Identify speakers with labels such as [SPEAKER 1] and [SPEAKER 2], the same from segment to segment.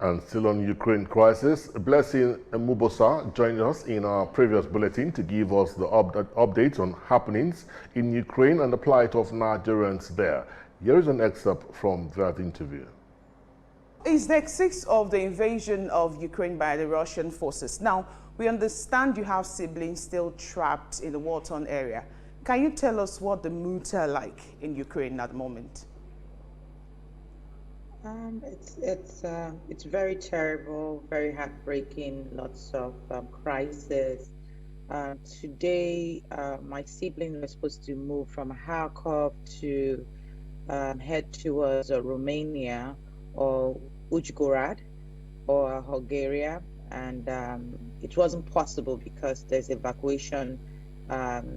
[SPEAKER 1] And still on Ukraine crisis, Blessing Emubosa joined us in our previous bulletin to give us the updates on happenings in Ukraine and the plight of Nigerians there. Here is an excerpt from that interview.
[SPEAKER 2] It's day 6 of the invasion of Ukraine by the Russian forces. Now, we understand you have siblings still trapped in the war-torn area. Can you tell us what the moods are like in Ukraine at the moment?
[SPEAKER 3] It's very terrible, very heartbreaking, lots of crisis. Today, my siblings were supposed to move from Kharkov to head towards Romania or Uzhgorod or Bulgaria, and it wasn't possible because there's evacuation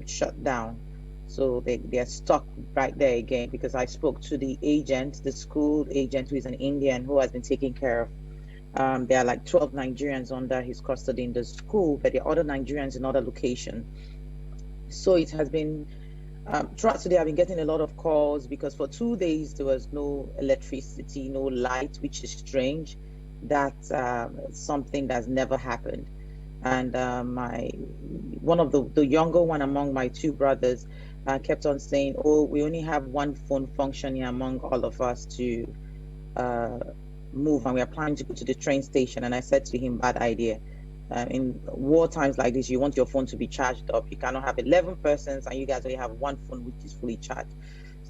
[SPEAKER 3] shut down. So they are stuck right there again, because I spoke to the agent, the school agent, who is an Indian, who has been taking care of. There are like 12 Nigerians under his custody in the school, but there are other Nigerians in other locations. So it has been, throughout today I've been getting a lot of calls, because for 2 days there was no electricity, no light, which is strange. That's something that's never happened. And one of the younger one among my two brothers kept on saying, oh, we only have one phone functioning among all of us to move, and we are planning to go to the train station. And I said to him, bad idea. In war times like this, you want your phone to be charged up. You cannot have 11 persons and you guys only have one phone which is fully charged.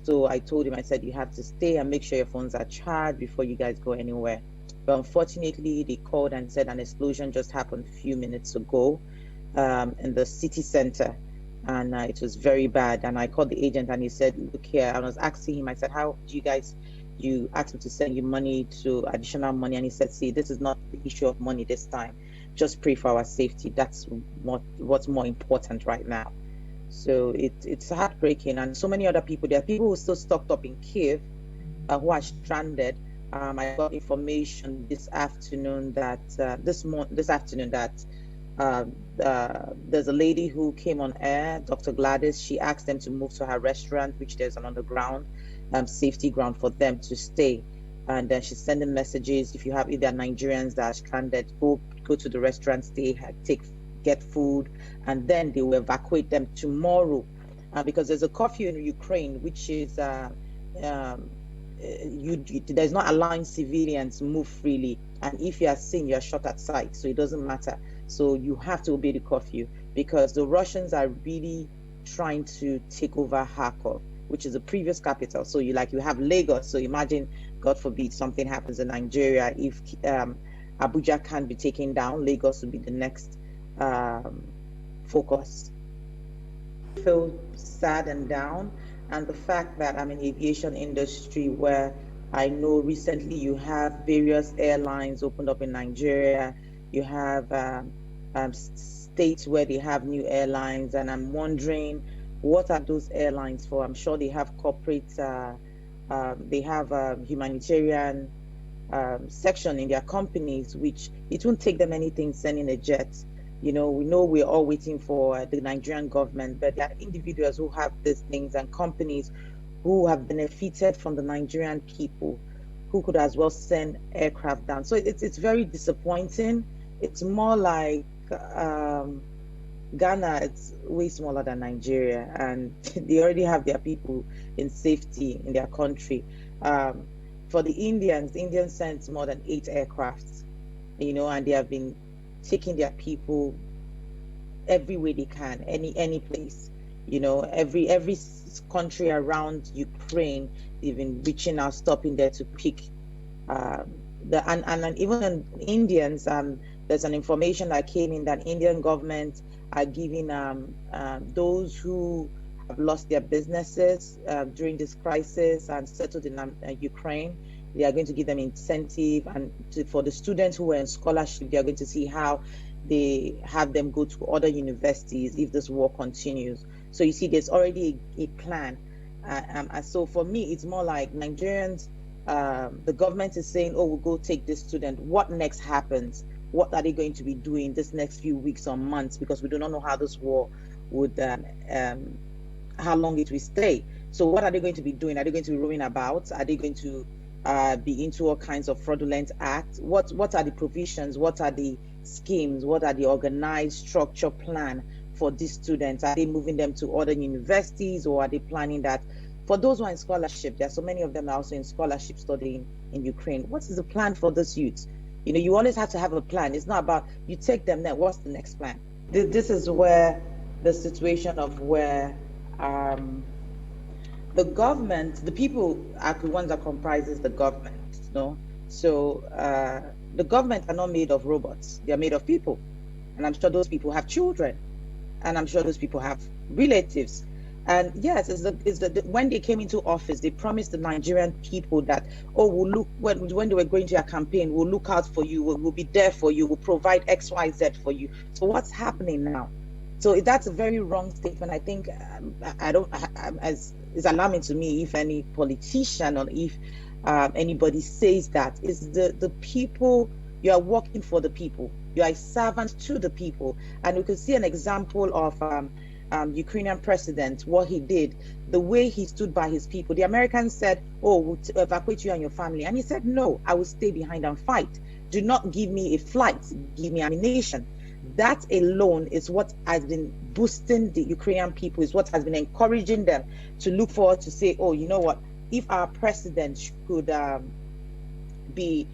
[SPEAKER 3] So I told him, I said, you have to stay and make sure your phones are charged before you guys go anywhere. But unfortunately, they called and said an explosion just happened a few minutes ago in the city center. And it was very bad. And I called the agent and he said, look here, I was asking him, I said, how do you asked me to send you money, to additional money? And he said, see, this is not the issue of money this time. Just pray for our safety. That's what's more important right now. So it's heartbreaking. And so many other people, there are people who are still stuck up in Kiev who are stranded. I got information this afternoon that there's a lady who came on air, Dr. Gladys. She asked them to move to her restaurant, which there's an underground safety ground for them to stay. And then she's sending messages. If you have either Nigerians that are stranded, go to the restaurant, stay, get food, and then they will evacuate them tomorrow. Because there's a curfew in Ukraine, which is there's not allowing civilians move freely, and if you are seen, you are shot at sight, so it doesn't matter. So you have to obey the curfew, because the Russians are really trying to take over Kharkov, which is the previous capital. So you have Lagos. So imagine, God forbid, something happens in Nigeria. If Abuja can't be taken down, Lagos will be the next focus. I feel sad and down. And the fact that I'm in the aviation industry, where I know recently you have various airlines opened up in Nigeria. You have states where they have new airlines, and I'm wondering, what are those airlines for? I'm sure they have corporate, they have a humanitarian section in their companies, which it won't take them anything sending a jet. You know, we know we're all waiting for the Nigerian government, but there are individuals who have these things and companies who have benefited from the Nigerian people, who could as well send aircraft down. So it's very disappointing. It's more like Ghana. It's way smaller than Nigeria, and they already have their people in safety in their country. For the Indians sent more than 8 aircrafts, you know, and they have been taking their people every way they can, any place, you know, every country around Ukraine, they've been reaching out, stopping there to pick and even in Indians, there's an information that came in that Indian government are giving those who have lost their businesses during this crisis and settled in Ukraine. They are going to give them incentive, and for the students who were in scholarship, they are going to see how they have them go to other universities if this war continues. So you see, there's already a plan. So for me, it's more like Nigerians, the government is saying, oh, we'll go take this student. What next happens? What are they going to be doing this next few weeks or months? Because we do not know how this war would, how long it will stay. So what are they going to be doing? Are they going to be roaming about? Are they going to be into all kinds of fraudulent acts? What are the provisions? What are the schemes? What are the organized structure plan for these students? Are they moving them to other universities, or are they planning that for those who are in scholarship? There are so many of them are also in scholarship studying in Ukraine. What is the plan for this youth? You know, you always have to have a plan. It's not about you take them there, what's the next plan? This is where the situation of where the government, the people are the ones that comprises the government, you know. So the government are not made of robots. They are made of people. And I'm sure those people have children. And I'm sure those people have relatives. And yes, when they came into office, they promised the Nigerian people that, oh, we'll look, when they were going to their campaign, we'll look out for you, we'll be there for you, we'll provide X, Y, Z for you. So what's happening now? So that's a very wrong statement. I think it's alarming to me if any politician or if anybody says that. It's the people. You are working for the people. You are a servant to the people. And we could see an example of Ukrainian president, what he did, the way he stood by his people. The Americans said, oh, we'll evacuate you and your family. And he said, no, I will stay behind and fight. Do not give me a flight, give me ammunition. That alone is what has been boosting the Ukrainian people, is what has been encouraging them to look forward to say, oh, you know what, if our president could be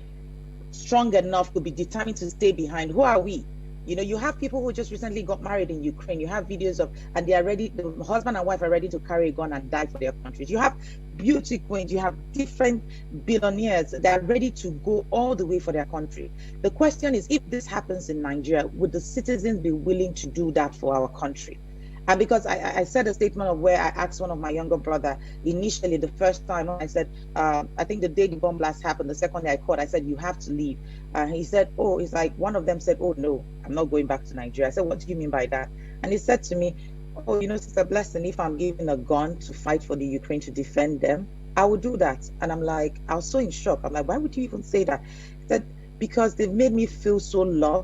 [SPEAKER 3] strong enough, could be determined to stay behind, who are we? You know, you have people who just recently got married in Ukraine. You have videos of, and they are ready, the husband and wife are ready to carry a gun and die for their countries. You have beauty queens, you have different billionaires that are ready to go all the way for their country. The question is, if this happens in Nigeria, would the citizens be willing to do that for our country? And because I said a statement of where I asked one of my younger brother initially, the first time I said, I think the day the bomb blast happened, the second day I called, I said, you have to leave. He said, oh, it's like one of them said, oh, no, I'm not going back to Nigeria. I said, what do you mean by that? And he said to me, oh, you know, Sister Blessing, if I'm given a gun to fight for the Ukraine to defend them, I would do that. And I'm like, I was so in shock. I'm like, why would you even say that? He said, because they've made me feel so loved.